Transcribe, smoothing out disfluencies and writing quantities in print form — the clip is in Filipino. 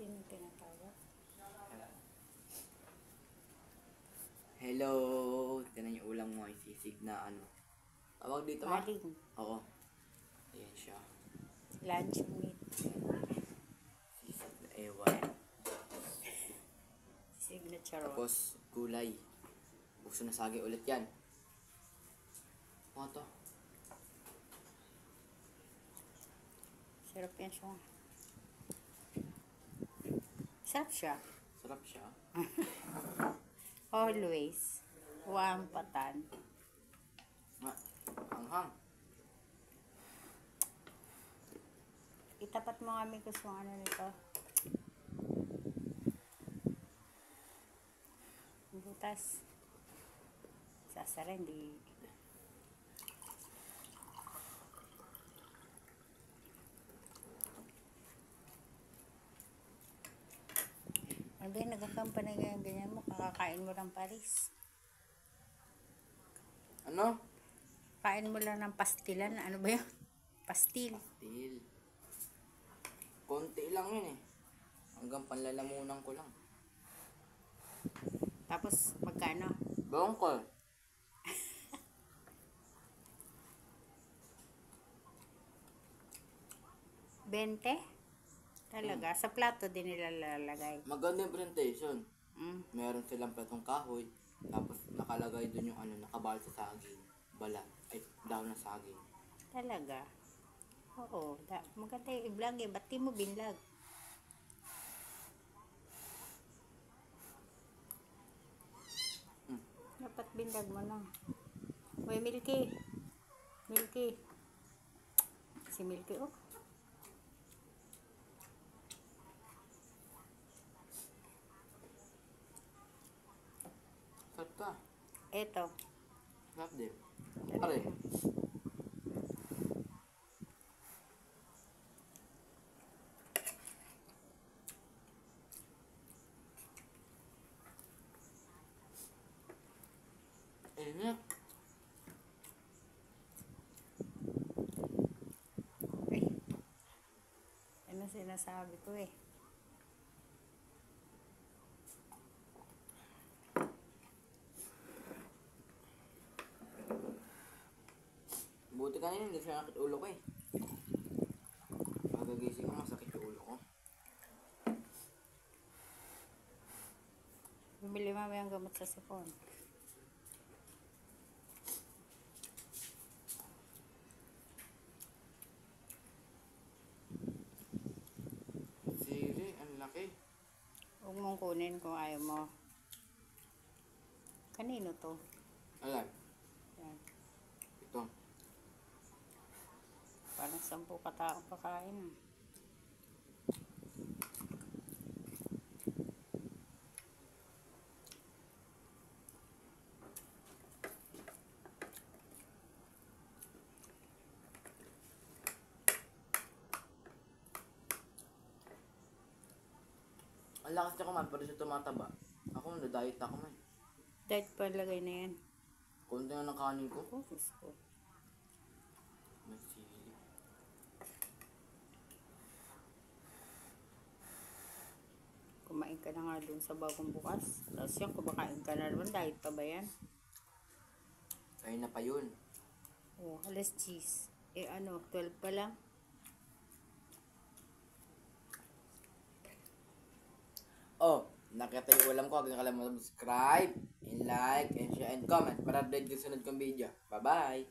Sino tinatawag? Hello! Tinan yung ulam mo ay sisig na ano. Tawag dito ma? Maling. Oo. Ayan siya. Lunch meat. Sisig na ewan. Signature. Tapos gulay. Gusto na sagi ulit yan. Ano to? Sarap yan siya. Sarap siya. Sarap siya. Always. Huwag patan. Hanghang. Itapat mo kami gusto ano nito. Butas. Sasara, hindi. Ano ba yung nagkakampa na ganyan mo? Kakakain mo ng Paris. Ano? Kain mo lang ng pastilan. Ano ba yun? Pastil. Pastil. Konti lang yun eh. Hanggang panlalamunan ko lang. Tapos, magkano? Bongkol. $20? Talaga? Sa plato din nila lalagay. Maganda yung presentation. Mm. Meron silang platong kahoy. Tapos nakalagay dun yung ano, nakabal sa saging. Balat. Ay, daw na saging. Talaga? Oo. Maganda yung i-vlog eh. Ba't di mo binlog? Dapat binlog mo na. Uy, Milky. Milky. Si Milky, oh. Sarap ka. Eto. Sarap din. Pare. Init. Ay. Ano sinasabi ko eh. Buti kanina hindi siya nakit ulo ko eh. Pagagising ko masakit yung ulo ko. Bumili mamaya ang gamot sa sipon. Siri, ang laki. Huwag mong kunin kung ayaw mo. Kanino to? Alam, Yan. ito. Parang 10 kataong kakain. Ang lakas niya kumain, pero siya tumataba. Ako, na-diet ako man. Diet pa lagay na yan. Kunti na ng kanin ko. Oh, Diyos ko. May sili. Kumain ka na nga dun sa bagong bukas. Tapos yan, kumakain ka na naman. Diet pa ba yan? Kaya na pa yun. Oh, alas 10. Eh ano, 12 pa lang? Oh, nakita yung ulam ko. Huwag na kalimutan subscribe, and like, and share, and comment para update yung sunod kong video. Bye-bye!